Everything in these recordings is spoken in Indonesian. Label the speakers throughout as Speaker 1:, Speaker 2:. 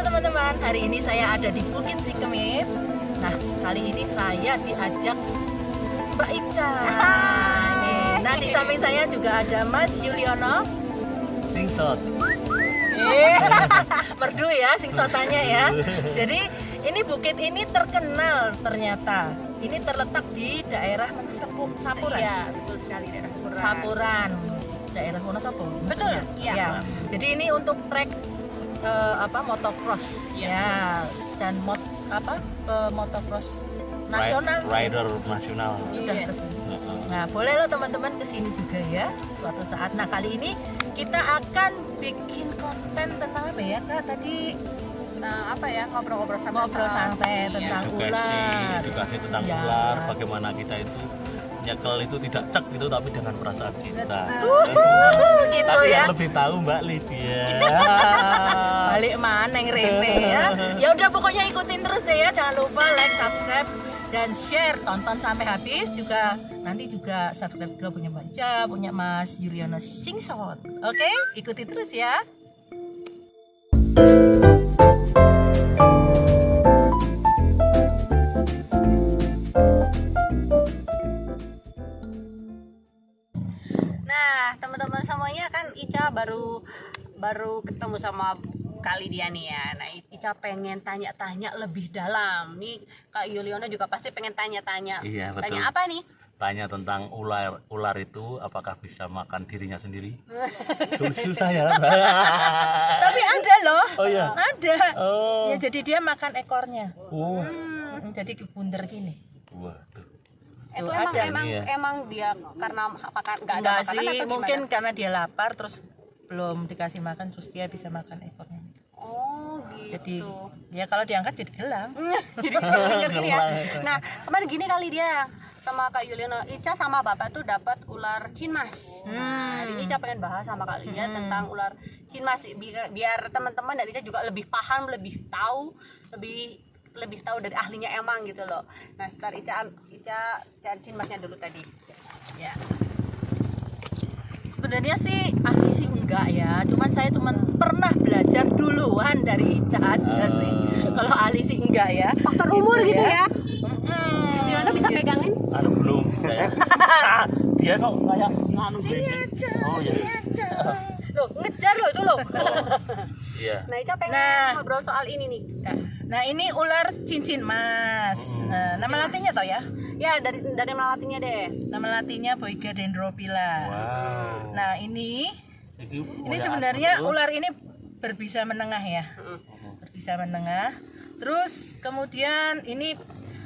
Speaker 1: teman-teman, hari ini saya ada di Bukit Sikemit. Nah, kali ini saya diajak Mbak Ica. Nah, di samping saya juga ada Mas Yuliono.
Speaker 2: Singsot.
Speaker 1: Merdu ya singsotannya ya. Jadi ini bukit ini terkenal ternyata. Ini terletak di daerah Sapuran.
Speaker 3: Iya, betul sekali daerah
Speaker 1: Sapuran. Daerah Wonosobo.
Speaker 3: Betul, iya.
Speaker 1: Ya. Jadi ini untuk trek motocross ya, dan motocross nasional,
Speaker 2: rider nasional
Speaker 1: sudah kesini. Nah, boleh lo teman-teman kesini juga ya suatu saat. Nah, kali ini kita akan bikin konten tentang apa ya Kak? Tadi
Speaker 3: ngobrol-ngobrol
Speaker 1: santai tentang ular.
Speaker 2: edukasi tentang
Speaker 1: Ya.
Speaker 2: ular, bagaimana kita itu nyekel itu tidak cek gitu tapi dengan perasaan cinta.
Speaker 1: Gitu
Speaker 2: Tapi
Speaker 1: ya.
Speaker 2: yang lebih tahu Mbak Lydia.
Speaker 1: Balik maneng Rene ya. Ya udah pokoknya ikutin terus deh ya. Jangan lupa like, subscribe dan share, tonton sampai habis juga. Nanti juga subscribe ke punya Mbak Ica, punya Mas Yuliono Singsot. Oke, ikuti terus ya.
Speaker 3: Nah, teman-teman semuanya kan Ica baru ketemu sama kali dia nih ya. Nah, Ica pengen tanya-tanya lebih dalam. Nih Kak Yuliono juga pasti pengen tanya-tanya.
Speaker 2: Iya, betul.
Speaker 3: Tanya apa nih?
Speaker 2: Tanya tentang ular itu apakah bisa makan dirinya sendiri? Susah ya.
Speaker 1: Tapi ada loh.
Speaker 2: Oh iya.
Speaker 1: Ada.
Speaker 2: Oh.
Speaker 1: Ya jadi dia makan ekornya.
Speaker 2: Oh.
Speaker 1: Jadi bunder gini.
Speaker 2: Waduh.
Speaker 3: Itu
Speaker 1: ada.
Speaker 3: emang dia karena apakah nggak ada
Speaker 1: Enggak
Speaker 3: makanan
Speaker 1: sih,
Speaker 3: atau
Speaker 1: mungkin
Speaker 3: gimana?
Speaker 1: karena dia lapar terus belum dikasih makan terus dia bisa makan ekornya.
Speaker 3: Oh, gitu.
Speaker 1: Jadi ya kalau diangkat jadi gelang.
Speaker 3: Jadi ngerti ya.
Speaker 2: Gelang.
Speaker 3: Nah, kemarin gini kali dia sama Kak Yuliono, Ica sama Bapak tuh dapat ular cinmas. Nah, hari ini Ica pengen bahas sama kalian tentang ular cinmas biar teman-teman dan Ica juga lebih paham, lebih tahu dari ahlinya emang gitu loh. Nah, setelah Ica cari cinmasnya dulu tadi.
Speaker 1: Ya. Sebenarnya sih ahli sih enggak ya, saya pernah belajar duluan dari Ica aja sih. Kalau ahli sih enggak ya.
Speaker 3: Faktor umur gitu ya. Yuliono bisa
Speaker 1: Gitu.
Speaker 3: pegangin?
Speaker 2: Aduh belum. Dia kok kayak nganu
Speaker 1: Sini
Speaker 2: gini.
Speaker 1: aja,
Speaker 2: Oh iya.
Speaker 1: sini aja. Loh, ngejar loh itu loh.
Speaker 2: Iya.
Speaker 3: Nah, Ica pengen
Speaker 1: Nah.
Speaker 3: ngobrol soal ini nih.
Speaker 1: Nah, ini ular cincin mas. Nama latinnya tau ya?
Speaker 3: Ya, dari melatinya deh.
Speaker 1: Nama latinnya Boiga dendrophylla.
Speaker 2: Wow.
Speaker 1: Nah, ini
Speaker 2: Ini
Speaker 1: sebenarnya ular ini berbisa menengah ya. Berbisa menengah. Terus kemudian ini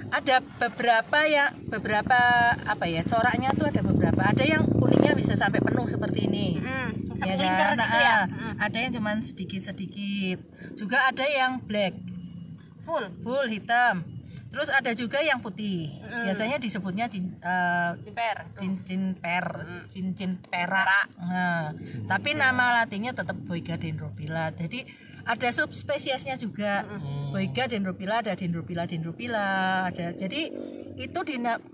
Speaker 1: ada beberapa coraknya tuh ada beberapa. Ada yang kuningnya bisa sampai penuh seperti ini.
Speaker 3: Sampai
Speaker 1: Ya
Speaker 3: lingkar
Speaker 1: kan?
Speaker 3: gitu ya.
Speaker 1: Ada yang cuman sedikit-sedikit. Juga ada yang black, full hitam. Terus ada juga yang putih. Biasanya disebutnya
Speaker 3: Ciper.
Speaker 1: cincin perak. Nah, tapi nama latinnya tetap Boiga dendrophylla. Jadi ada subspesiesnya juga. Boiga dendrophylla, ada dendrophylla, ada. Jadi itu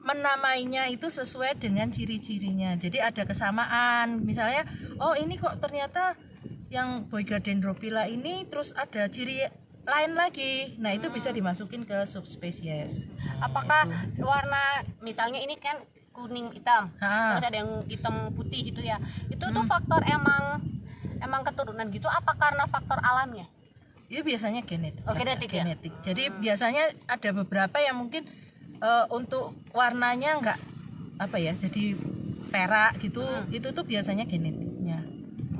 Speaker 1: menamainya itu sesuai dengan ciri-cirinya. Jadi ada kesamaan. Misalnya, oh ini kok ternyata yang Boiga dendrophylla ini terus ada ciri lain lagi. Nah, itu bisa dimasukin ke subspesies.
Speaker 3: Apakah warna misalnya ini kan kuning hitam,
Speaker 1: Ha.
Speaker 3: terus ada yang hitam putih gitu ya. Itu tuh faktor emang keturunan gitu apa karena faktor alamnya?
Speaker 1: Itu biasanya genetik.
Speaker 3: Oh, genetik ya?
Speaker 1: Genetik. Jadi biasanya ada beberapa yang mungkin untuk warnanya enggak jadi perak gitu, itu tuh biasanya genetiknya.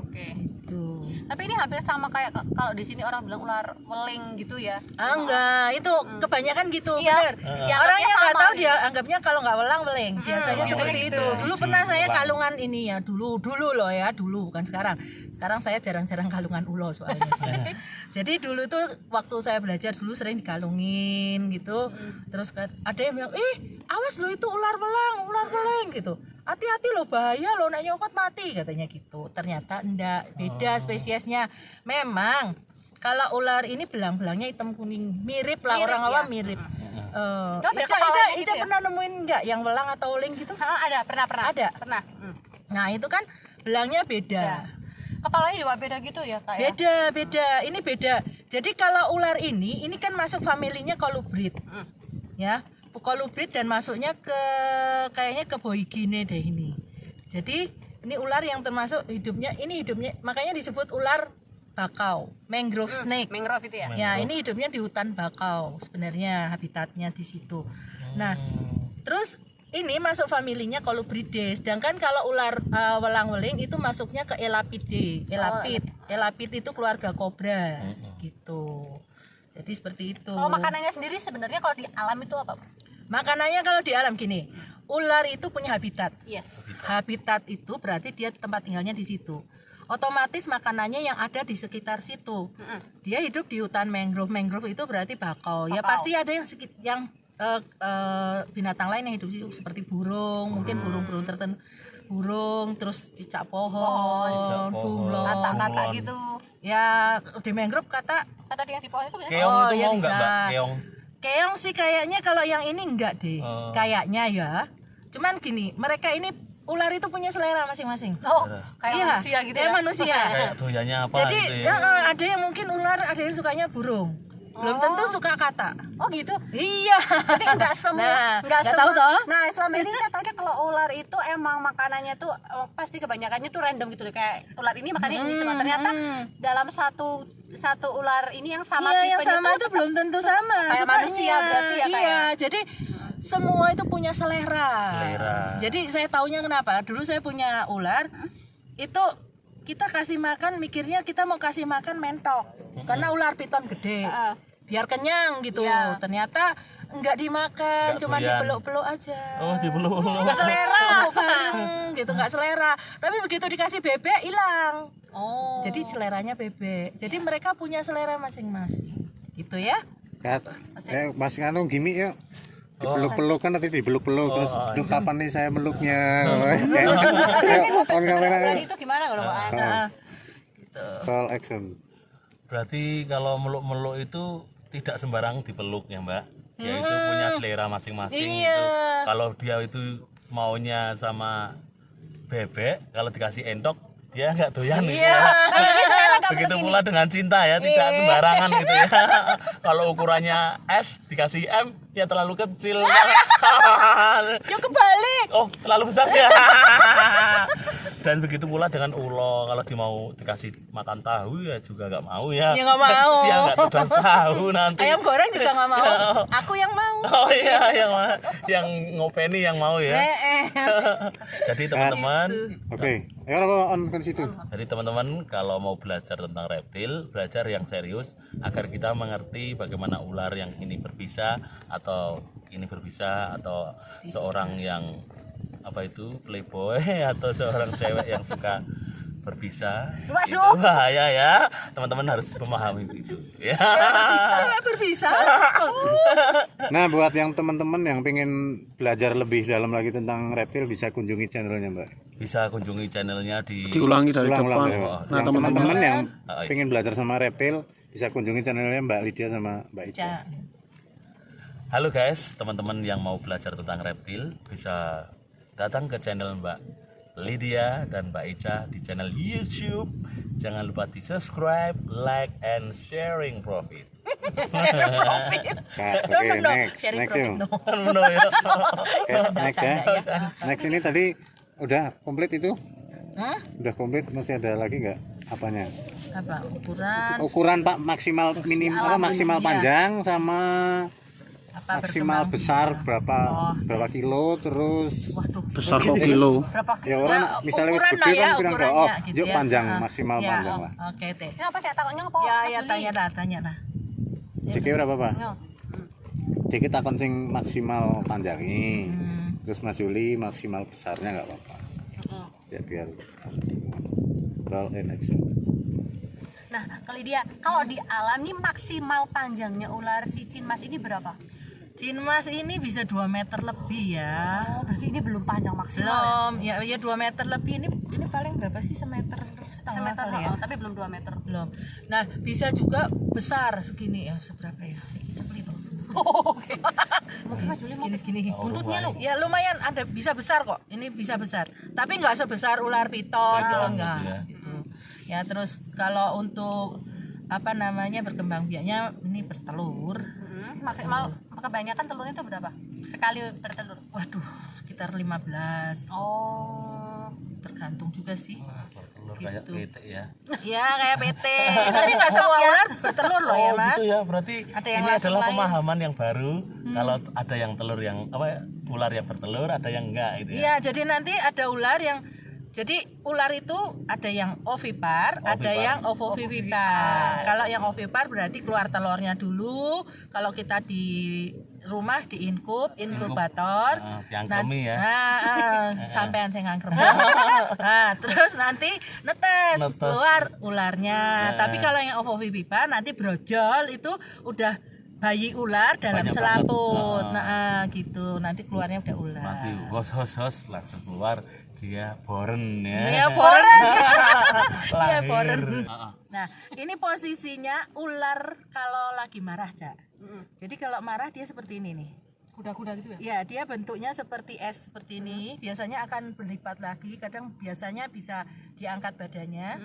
Speaker 3: Oke.
Speaker 1: Tuh.
Speaker 3: Tapi ini hampir sama kayak kalau di sini orang bilang ular weling gitu ya.
Speaker 1: Enggak, itu kebanyakan gitu,
Speaker 3: Iya.
Speaker 1: bener.
Speaker 3: Yang
Speaker 1: Orang yang nggak
Speaker 3: sama
Speaker 1: tahu
Speaker 3: gitu.
Speaker 1: dia anggapnya kalau nggak welang weling. Biasanya
Speaker 2: Weling
Speaker 1: seperti
Speaker 2: gitu.
Speaker 1: itu. Dulu
Speaker 2: Jujur,
Speaker 1: pernah saya
Speaker 2: welang.
Speaker 1: kalungan ini ya, dulu loh ya, dulu bukan sekarang. Sekarang saya jarang-jarang kalungan ulo soalnya. Jadi dulu tuh waktu saya belajar dulu sering dikalungin gitu. Terus ada yang bilang, awas lo itu ular welang gitu. Hati-hati lo, bahaya lo, nek nyokot mati katanya gitu. Ternyata enggak, beda spesiesnya. Memang kalau ular ini belang-belangnya hitam kuning, mirip lah,
Speaker 3: Mirip,
Speaker 1: orang
Speaker 3: ya.
Speaker 1: awam mirip.
Speaker 3: Coba kepalanya gitu ya?
Speaker 1: Pernah nemuin enggak yang welang atau weling gitu?
Speaker 3: Ada, pernah.
Speaker 1: Ada.
Speaker 3: Pernah.
Speaker 1: Nah itu kan belangnya beda.
Speaker 3: Ya. Kepalanya juga beda gitu ya, Kak ya?
Speaker 1: Beda, ini beda. Jadi kalau ular ini kan masuk familinya colubrid. Ya, colubrid dan masuknya ke kayaknya ke Boygine deh ini. Jadi ini ular yang termasuk hidupnya makanya disebut ular bakau, mangrove snake.
Speaker 3: Mangrove itu ya?
Speaker 1: Ya, ini hidupnya di hutan bakau sebenarnya habitatnya di situ. Nah, terus ini masuk familinya Colubridae. Sedangkan kalau ular welang-weling itu masuknya ke Elapidae. Elapid itu keluarga kobra gitu. Jadi seperti itu.
Speaker 3: Kalau makanannya sendiri sebenarnya kalau di alam itu apa?
Speaker 1: Makanannya kalau di alam gini, ular itu punya habitat.
Speaker 3: Yes.
Speaker 1: Habitat itu berarti dia tempat tinggalnya di situ. Otomatis makanannya yang ada di sekitar situ. Dia hidup di hutan mangrove. Mangrove itu berarti bakau. Ya pasti ada yang binatang lain yang hidup di situ seperti burung, mungkin burung-burung tertentu. Burung, terus cicak pohon, bunglon,
Speaker 3: Kata-kata gitu.
Speaker 1: Ya di mangrove kata
Speaker 3: Yang di pohon itu biasanya
Speaker 2: Keong itu
Speaker 1: ya
Speaker 2: mau nggak,
Speaker 1: bisa.
Speaker 2: Mbak? Keong.
Speaker 1: Keong sih kayaknya kalau yang ini enggak deh. Kayaknya ya. Cuman gini, mereka ini ular itu punya selera masing-masing.
Speaker 3: kayak
Speaker 1: Iya,
Speaker 3: manusia gitu
Speaker 1: kayak
Speaker 3: ya.
Speaker 1: manusia.
Speaker 2: Kayak doyannya apa
Speaker 1: Jadi
Speaker 2: gitu ya.
Speaker 1: ada yang mungkin ular, ada yang sukanya burung. Belum tentu suka kata.
Speaker 3: Oh gitu.
Speaker 1: Iya.
Speaker 3: Jadi enggak semua,
Speaker 1: Nggak tahu toh?
Speaker 3: Nah, selama ini katanya kalau ular itu emang makanannya tuh pasti kebanyakannya tuh random gitu deh. Kayak ular ini makannya ini semua. Ternyata dalam satu ular ini yang sama
Speaker 1: Iya, yang
Speaker 3: tipenya
Speaker 1: sama itu belum tentu sama.
Speaker 3: kayak
Speaker 1: sukanya.
Speaker 3: manusia berarti ya, Kak,
Speaker 1: Iya,
Speaker 3: ya?
Speaker 1: jadi semua itu punya selera. Jadi saya taunya kenapa? Dulu saya punya ular itu kita kasih makan mikirnya kita mau kasih makan mentok. Karena ular piton gede. Biar kenyang gitu.
Speaker 3: Iya.
Speaker 1: Ternyata enggak dimakan,
Speaker 2: Nggak
Speaker 1: cuma
Speaker 2: doyan.
Speaker 1: dipeluk-peluk aja.
Speaker 2: Oh, dipeluk.
Speaker 1: Nggak selera gitu, nggak selera. Tapi begitu dikasih bebek hilang.
Speaker 3: Oh.
Speaker 1: Jadi seleranya bebek. Jadi mereka punya selera masing-masing. Gitu ya.
Speaker 4: Mas nganu gimik ya. Dipeluk-peluk kan nanti dipeluk-peluk terus duh kapan nih saya meluknya. On kamera.
Speaker 3: Dan itu gimana kalau Mbak Ana?
Speaker 4: Soal action.
Speaker 2: Berarti kalau meluk-meluk itu tidak sembarang dipeluk ya, Mbak. Dia itu punya selera masing-masing
Speaker 1: Iya.
Speaker 2: itu. Kalau dia itu maunya sama bebek, kalau dikasih endok dia nggak doyan gitu
Speaker 1: Iya.
Speaker 2: ya. Begitu pula dengan cinta ya, tidak sembarangan gitu ya. Kalau ukurannya S dikasih M, ya terlalu kecil.
Speaker 1: Yang kebalik.
Speaker 2: Oh, terlalu besar ya. Dan begitu pula dengan ulo, kalau dia mau dikasih makan tahu ya juga nggak mau ya.
Speaker 1: Ya nggak mau.
Speaker 2: Dia nggak pedas tahu nanti.
Speaker 1: Ayam goreng juga nggak mau. Aku yang mau.
Speaker 2: Oh iya, yang ngopeni yang mau ya. Jadi teman-teman,
Speaker 4: Oke. Ayo apa on kan situ.
Speaker 2: jadi teman-teman kalau mau belajar tentang reptil, belajar yang serius agar kita mengerti bagaimana ular yang ini berbisa atau seorang yang apa itu playboy atau seorang cewek yang suka berbisa. Itu bahaya ya. Teman-teman harus memahami itu ya.
Speaker 1: Saya berbisa.
Speaker 4: Nah, buat yang teman-teman yang pengen belajar lebih dalam lagi tentang reptil bisa kunjungi channelnya, Mbak.
Speaker 2: Bisa kunjungi channelnya di
Speaker 5: diulangi dari
Speaker 4: Ulang-ulang
Speaker 5: depan.
Speaker 4: ya, Mbak.
Speaker 5: Nah,
Speaker 4: Yang
Speaker 5: teman-teman
Speaker 4: teman-teman yang
Speaker 2: Ah, iya.
Speaker 4: pengen belajar sama reptil bisa kunjungi channelnya Mbak Lydia sama Mbak Ica.
Speaker 2: Halo guys, teman-teman yang mau belajar tentang reptil bisa datang ke channel Mbak Lydia dan Mbak Ica di channel YouTube. Jangan lupa di subscribe, like, and sharing profit.
Speaker 1: Sharing profit.
Speaker 4: Nah,
Speaker 1: No,
Speaker 4: oke,
Speaker 1: no, no.
Speaker 4: next
Speaker 1: Sharing
Speaker 4: yuk.
Speaker 1: profit no.
Speaker 2: No, ya.
Speaker 4: Oke, next ya.
Speaker 1: Bercanda
Speaker 4: Next ini tadi udah komplit itu?
Speaker 1: Hah?
Speaker 4: Udah komplit, masih ada lagi nggak apanya?
Speaker 1: Apa ukuran?
Speaker 4: Ukuran Pak maksimal minim apa maksimal
Speaker 1: iya.
Speaker 4: panjang sama maksimal
Speaker 1: berkembang
Speaker 4: besar
Speaker 1: biak.
Speaker 4: berapa kilo terus
Speaker 1: Waduh,
Speaker 5: Besar kok kilo.
Speaker 1: berapa
Speaker 4: ya orang misalnya wis
Speaker 1: ukuran
Speaker 4: gede
Speaker 1: lah
Speaker 4: kan
Speaker 1: ya,
Speaker 4: pirang
Speaker 1: ukurannya
Speaker 4: oh
Speaker 1: gitu
Speaker 4: yuk
Speaker 1: ya.
Speaker 4: panjang
Speaker 1: Ah,
Speaker 4: maksimal
Speaker 1: ya,
Speaker 4: panjang lah
Speaker 1: Oke teh.
Speaker 3: Ini apa sih takutnya apa?
Speaker 1: Ya
Speaker 3: Mas
Speaker 1: ya
Speaker 3: Juli?
Speaker 1: tanya lah.
Speaker 4: Ceki berapa Pak?
Speaker 3: Ya.
Speaker 4: Ceki takon sing maksimal panjangi
Speaker 1: Hmm.
Speaker 4: terus Mas Yuli maksimal besarnya nggak apa-apa ya biar roll in action.
Speaker 3: Nah, kali dia kalau di alam nih maksimal panjangnya ular si cinmas ini berapa?
Speaker 1: Cinmas ini bisa 2 meter lebih ya.
Speaker 3: Oh, berarti ini belum panjang maksimal.
Speaker 1: Belum, ya 2 meter lebih ini paling berapa sih, semeter setengah
Speaker 3: Semeter,
Speaker 1: kali ya?
Speaker 3: tapi belum 2 meter.
Speaker 1: Belum. Nah, bisa juga besar segini ya, seberapa ya? Cepet itu.
Speaker 3: Oke. Mungkin Mas Juli mau
Speaker 1: Segini.
Speaker 3: buntutnya lu.
Speaker 1: Ya lumayan ada bisa besar kok. Ini bisa besar. Tapi nggak sebesar ular piton
Speaker 2: Piton,
Speaker 1: enggak
Speaker 2: gitu ya.
Speaker 1: gitu. Ya terus kalau untuk apa namanya berkembang biaknya ini bertelur.
Speaker 3: Maksimal kebanyakan telurnya itu berapa? Sekali bertelur.
Speaker 1: Waduh, sekitar 15.
Speaker 3: Oh.
Speaker 1: Tergantung juga sih.
Speaker 2: Telur kayak
Speaker 1: Gitu.
Speaker 2: ketek ya.
Speaker 1: Ya kayak PT. Tapi nggak semua ular bertelur loh ya,
Speaker 2: Oh
Speaker 1: Mas.
Speaker 2: gitu ya, berarti
Speaker 1: Ada yang
Speaker 2: ini
Speaker 1: langsung
Speaker 2: adalah
Speaker 1: lain.
Speaker 2: pemahaman yang baru. Kalau ada yang telur yang ular yang bertelur, ada yang enggak gitu ya.
Speaker 1: Iya, jadi nanti ada ular yang jadi ular itu ada yang ovipar, ada
Speaker 2: Ovipar.
Speaker 1: yang ovovivipar. Kalau yang ovipar berarti keluar telurnya dulu. Kalau kita di rumah di inkubator,
Speaker 2: diangkemi ya.
Speaker 1: sampean sing ngangkrem. Nah, terus nanti netes keluar ularnya. Tapi kalau yang ovovivipar nanti brojol itu udah bayi ular dalam
Speaker 2: Banyak
Speaker 1: selaput.
Speaker 2: banget.
Speaker 1: Nah, gitu. Nanti keluarnya udah ular.
Speaker 2: Mati hos langsung keluar dia boren ya.
Speaker 1: Iya, boren. Iya,
Speaker 2: Lahir.
Speaker 1: boren.
Speaker 2: Ah, ah.
Speaker 1: Nah, ini posisinya ular kalau lagi marah, Cak. Jadi kalau marah dia seperti ini nih.
Speaker 3: Kuda-kuda gitu ya?
Speaker 1: Ya, dia bentuknya seperti es seperti ini. Biasanya akan berlipat lagi, kadang biasanya bisa diangkat badannya.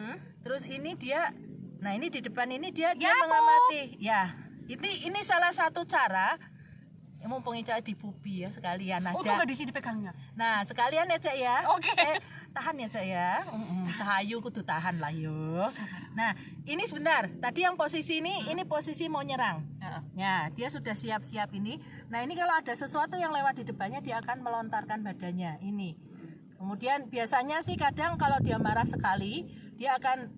Speaker 1: Terus ini dia, nah ini di depan ini dia mengamati. Ya, ini salah satu cara. Mumpung Ica dipupi ya sekalian aja.
Speaker 3: Oh, tuh nggak di sini pegangnya.
Speaker 1: Nah, sekalian ya, Cak ya.
Speaker 3: Oke.
Speaker 1: Tahan ya, Cak ya. Cahayu kudu tahan lah yo. Nah, ini sebentar. Tadi yang posisi ini posisi mau nyerang. Ya, dia sudah siap-siap ini. Nah, ini kalau ada sesuatu yang lewat di depannya dia akan melontarkan badannya ini. Kemudian biasanya sih kadang kalau dia marah sekali, dia akan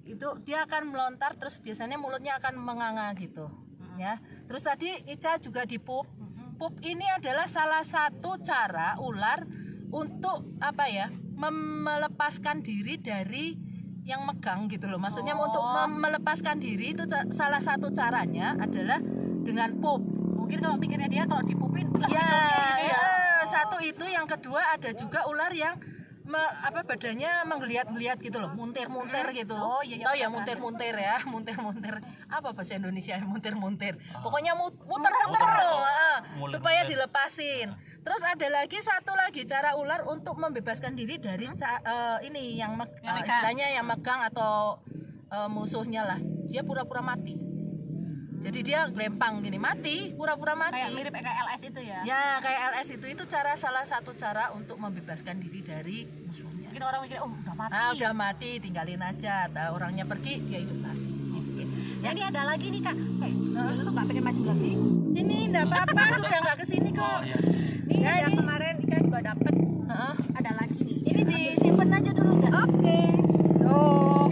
Speaker 1: itu dia akan melontar terus biasanya mulutnya akan menganga gitu ya. Terus tadi Ica juga di pup ini adalah salah satu cara ular untuk melepaskan diri dari yang megang gitu loh. Maksudnya untuk melepaskan diri itu salah satu caranya adalah dengan pup.
Speaker 3: Mungkin kalau pikirnya dia kalau dipupin lah
Speaker 1: Ya,
Speaker 3: gitu ya.
Speaker 1: satu itu. Yang kedua ada juga ular yang badannya menggeliat-geliat gitu loh, muntir-muntir gitu.
Speaker 3: Oh, iya,
Speaker 1: Tahu ya muntir-muntir ya, muntir-muntir. Apa bahasa Indonesia muntir-muntir? Pokoknya muter-muter loh, supaya dilepasin. Terus ada lagi satu lagi cara ular untuk membebaskan diri dari ini yang istilahnya yang megang atau musuhnya lah. Dia pura-pura mati. Jadi dia lempang gini mati, pura-pura mati.
Speaker 3: Kayak mirip kayak LS itu ya.
Speaker 1: Ya kayak LS itu salah satu cara untuk membebaskan diri dari musuhnya.
Speaker 3: Mungkin orang mikir udah mati.
Speaker 1: Nah, udah mati, tinggalin aja. Orangnya pergi, dia hidup lagi.
Speaker 3: Ya ini ada lagi nih kak. Lu tuh nggak pengen maju lagi?
Speaker 1: Sini, enggak apa-apa, sudah nggak kesini kok.
Speaker 3: Nih yang kemarin Ika juga dapet. Ada lagi nih.
Speaker 1: Ini disimpan aja dulu, Cak.
Speaker 3: Oke. Oh.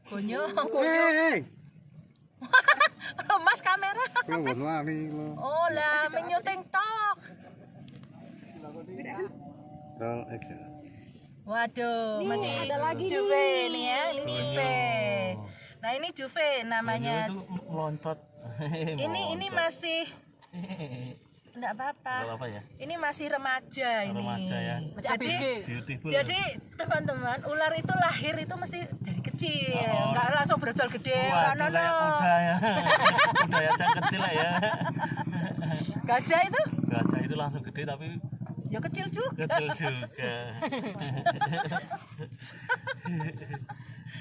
Speaker 1: Gonyo.
Speaker 4: Hei,
Speaker 1: Mas kamera.
Speaker 4: lu buat lari lu.
Speaker 1: Oh lah, menyuting tok.
Speaker 4: Roll action.
Speaker 1: Waduh, masih
Speaker 3: ada lagi
Speaker 1: Juve nih ya, ini Juve. Nah ini Juve namanya.
Speaker 2: Itu melontot.
Speaker 1: Ini masih enggak apa-apa.
Speaker 2: Kalau apa ya?
Speaker 1: Ini masih remaja ini.
Speaker 2: Remaja ya. Beautiful.
Speaker 1: Jadi teman-teman, ular itu lahir itu mesti dari kecil, enggak langsung brojol gede.
Speaker 2: Wah,
Speaker 1: No.
Speaker 2: kuda ya. Kuda ya yang kecil lah ya.
Speaker 1: Gajah itu
Speaker 2: Gajah itu langsung gede tapi
Speaker 1: ya kecil juga.
Speaker 2: kecil juga.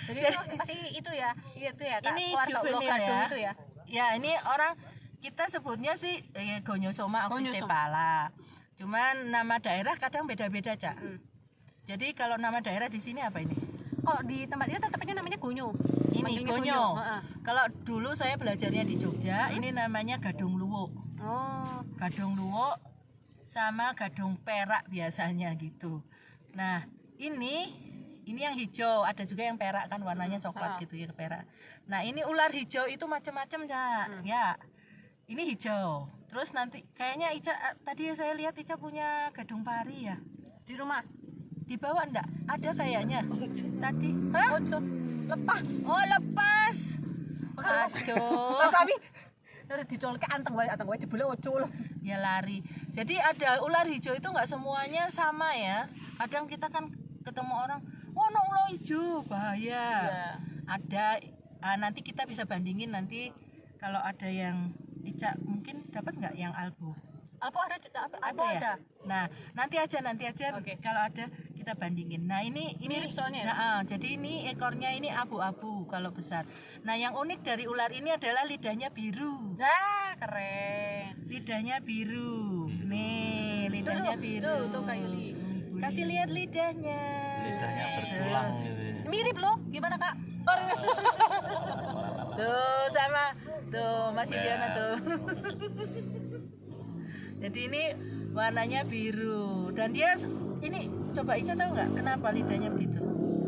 Speaker 3: Jadi pasti itu ya kak.
Speaker 1: Ini
Speaker 3: Keluarga ulo
Speaker 1: juvenil
Speaker 3: gadung
Speaker 1: ya.
Speaker 3: itu ya.
Speaker 1: Ya, ini orang kita sebutnya sih Gonyosoma oxycephala. Cuman nama daerah kadang beda-beda, Cak. Jadi kalau nama daerah di sini apa ini?
Speaker 3: Kalau di tempat itu tetapnya namanya gonyo.
Speaker 1: Ini
Speaker 3: Manggilnya
Speaker 1: gonyo.
Speaker 3: Heeh.
Speaker 1: Kalau dulu saya belajarnya di Jogja, ini namanya gadung luwuk.
Speaker 3: Oh,
Speaker 1: Gadung luwuk sama gadung perak biasanya gitu. Nah, ini yang hijau, ada juga yang perak kan warnanya coklat gitu ya, perak. Nah, ini ular hijau itu macam-macam, Cak. Ya. Ini hijau. Terus nanti kayaknya Ica tadi saya lihat Ica punya gadung pari ya.
Speaker 3: di rumah.
Speaker 1: Dibawa enggak? Ada kayaknya. Tadi. Hah?
Speaker 3: Ojo, lepas.
Speaker 1: Oh, lepas. Aduh.
Speaker 3: Mas Abi. Udah dicolke anteng wae jebule ojo.
Speaker 1: Ya lari. Jadi ada ular hijau itu nggak semuanya sama ya. Kadang kita kan ketemu orang, oh no ular hijau bahaya. Ada. Nanti kita bisa bandingin nanti kalau ada yang Ica mungkin dapat nggak yang albo?
Speaker 3: Alpo ada
Speaker 1: Ya? Nah, nanti aja
Speaker 3: Oke.
Speaker 1: kalau ada kita bandingin. Nah, ini
Speaker 3: Mirip soalnya ya?
Speaker 1: Nah, jadi ini ekornya ini abu-abu kalau besar. Nah, yang unik dari ular ini adalah lidahnya biru.
Speaker 3: Nah, keren.
Speaker 1: Lidahnya biru. Nih, lidahnya biru.
Speaker 3: Tuh Kak Yuli.
Speaker 1: Kasih lihat lidahnya.
Speaker 2: Lidahnya bertulang gitu ya.
Speaker 3: Mirip loh, gimana Kak?
Speaker 1: Tuh sama tuh Mas Indiana tuh. Jadi ini warnanya biru dan dia ini coba Ica tahu nggak kenapa lidahnya begitu?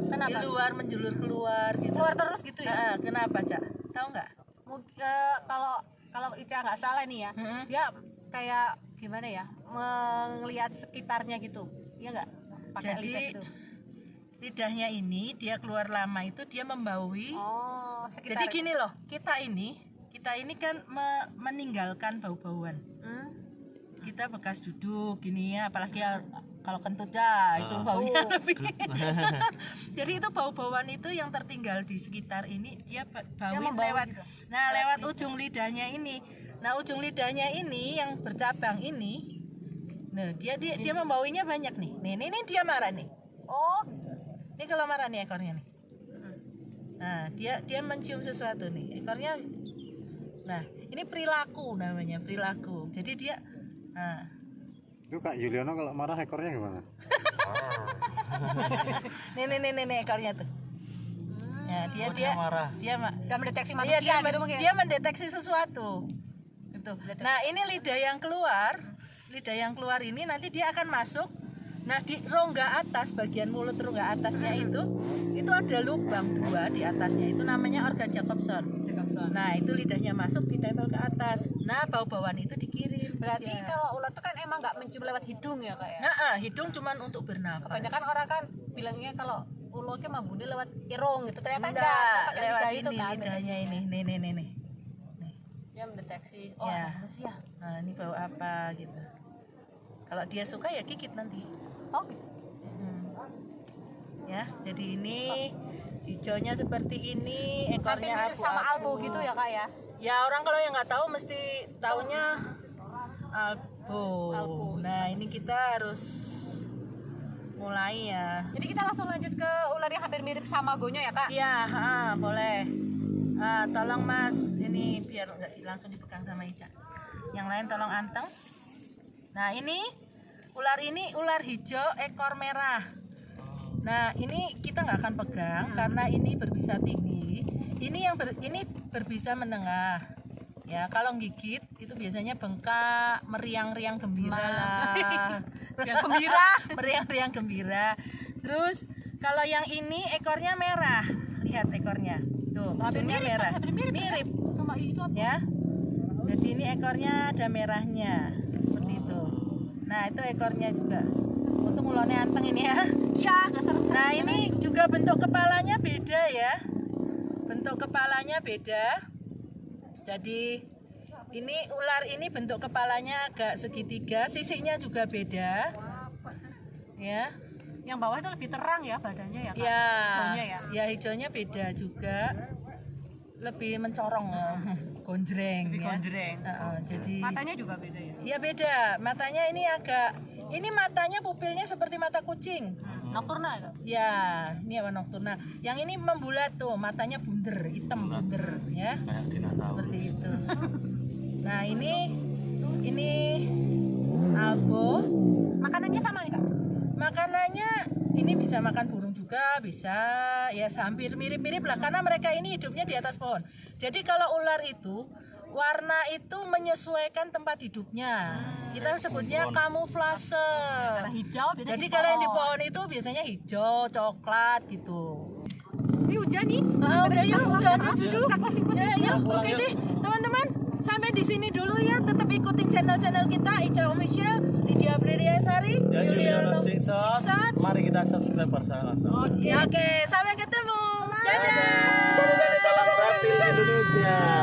Speaker 3: Kenapa?
Speaker 1: Di luar menjulur keluar gitu.
Speaker 3: Keluar terus gitu ya?
Speaker 1: Nah, kenapa Cak? Tahu nggak?
Speaker 3: Kalau Ica nggak salah nih ya,
Speaker 1: Mm-mm.
Speaker 3: dia kayak gimana ya, melihat sekitarnya gitu, iya nggak? Pakai
Speaker 1: Jadi
Speaker 3: lidah itu.
Speaker 1: lidahnya ini dia keluar lama itu dia membaui.
Speaker 3: Oh,
Speaker 1: Jadi
Speaker 3: sekitar.
Speaker 1: gini loh, kita ini kan meninggalkan bau-bauan. Kita bekas duduk gini ya, apalagi kalau kentut ya itu baunya lebih. Jadi itu bau-bauan itu yang tertinggal di sekitar ini dia bau
Speaker 3: membawa
Speaker 1: lewat.
Speaker 3: gitu.
Speaker 1: Nah, lewat ujung lidahnya ini. Nah, ujung lidahnya ini yang bercabang ini. Nah, dia membauinya banyak nih. Nih dia marah nih.
Speaker 3: Oh,
Speaker 1: Ini kalau marah nih ekornya nih. Nah, dia mencium sesuatu nih. Ekornya. Nah, ini perilaku namanya, perilaku. Jadi dia
Speaker 4: Itu Kak Yuliono kalau marah ekornya gimana?
Speaker 1: nih ekornya tuh. Ya, dia
Speaker 2: marah.
Speaker 3: udah mendeteksi
Speaker 1: Iya,
Speaker 3: manusia gitu mungkin.
Speaker 1: dia mendeteksi sesuatu. Gitu. Nah, ini lidah yang keluar ini nanti dia akan masuk. Nah, di rongga atas, bagian mulut rongga atasnya itu ada lubang 2 di atasnya. Itu namanya organ Jacobson. Nah, itu lidahnya masuk ditempel ke atas. Nah, bau-bauan itu dikirim.
Speaker 3: Berarti
Speaker 1: Ya.
Speaker 3: kalau ular itu kan emang nggak mencium lewat hidung ya Kak ya?
Speaker 1: Nah, hidung cuman untuk bernafas.
Speaker 3: Kebanyakan orang kan bilangnya kalau ulurnya mambune lewat irung gitu, ternyata
Speaker 1: Enggak,
Speaker 3: pakai
Speaker 1: lewat
Speaker 3: lidah
Speaker 1: ini
Speaker 3: itu kan.
Speaker 1: lidahnya ini. Nih.
Speaker 3: Dia mendeteksi.
Speaker 1: Ya.
Speaker 3: Ada manusia.
Speaker 1: Nah, ini bau apa gitu. Kalau dia suka ya gigit nanti.
Speaker 3: Oh, gitu.
Speaker 1: Ya, jadi ini hijaunya seperti ini,
Speaker 3: Hampir
Speaker 1: ekornya
Speaker 3: mirip sama albo gitu ya Kak ya?
Speaker 1: Ya, orang kalau yang nggak tahu mesti taunya albo. Nah, ini kita harus mulai ya.
Speaker 3: Jadi kita langsung lanjut ke ular yang hampir mirip sama gonyo ya Kak?
Speaker 1: Iya, boleh. Tolong Mas, ini biar nggak langsung dipegang sama Ica. Yang lain tolong anteng. Nah, ini ular hijau ekor merah. Nah, ini kita nggak akan pegang karena ini berbisa tinggi. Ini ini berbisa menengah. Ya, kalau gigit itu biasanya bengkak, meriang-riang gembira.
Speaker 3: Yang gembira.
Speaker 1: Meriang-riang gembira. Terus kalau yang ini ekornya merah. Lihat ekornya. Tuh, ujungnya merah. Mirip.
Speaker 3: Sama itu apa?
Speaker 1: Ya. Jadi ini ekornya ada merahnya. Seperti itu. Nah, itu ekornya juga. Untung ulonnya anteng ini ya.
Speaker 3: Iya, nggak serem.
Speaker 1: Nah, ini juga bentuk kepalanya beda ya. Bentuk kepalanya beda. Jadi ini ular ini bentuk kepalanya agak segitiga, sisiknya juga beda. Ya.
Speaker 3: Yang bawah itu lebih terang ya badannya ya Kak?
Speaker 1: Ya.
Speaker 3: Hijaunya ya?
Speaker 1: Ya, hijaunya beda juga. Lebih mencorong, gonjreng
Speaker 3: Lebih
Speaker 1: ya.
Speaker 3: gonjreng.
Speaker 1: Jadi
Speaker 3: Matanya juga beda ya?
Speaker 1: ya beda. Matanya ini matanya pupilnya seperti mata kucing.
Speaker 3: Nocturna ya Kak?
Speaker 1: Ya, ini apa nocturna. Yang ini membulat tuh, matanya bunder, hitam bunder ya.
Speaker 2: Kayak dinosaurus.
Speaker 1: Seperti itu. Nah, ini albo.
Speaker 3: Makanannya sama nih Kak?
Speaker 1: Makanannya ini bisa makan burung juga, bisa ya hampir mirip-mirip lah karena mereka ini hidupnya di atas pohon. Jadi kalau ular itu warna itu menyesuaikan tempat hidupnya. Kita sebutnya kamuflase.
Speaker 3: Karena hijau biasanya
Speaker 1: Jadi
Speaker 3: di
Speaker 1: kalau yang di
Speaker 3: pohon.
Speaker 1: pohon itu biasanya hijau, coklat gitu.
Speaker 3: Ini hujan nih.
Speaker 1: Udah yuk, udah duduk. Ya, yuk,
Speaker 2: Pulang
Speaker 1: oke
Speaker 2: yuk.
Speaker 1: deh, teman-teman. Sampai di sini dulu ya. Tetap ikutin channel-channel kita, Ica Official, Lydia Briliasari,
Speaker 2: Ya, Juliana Singsot.
Speaker 1: Singsot.
Speaker 2: Mari kita subscribe bersama.
Speaker 1: Oke, sampai ketemu. Dadah.
Speaker 2: Salam reptil Indonesia.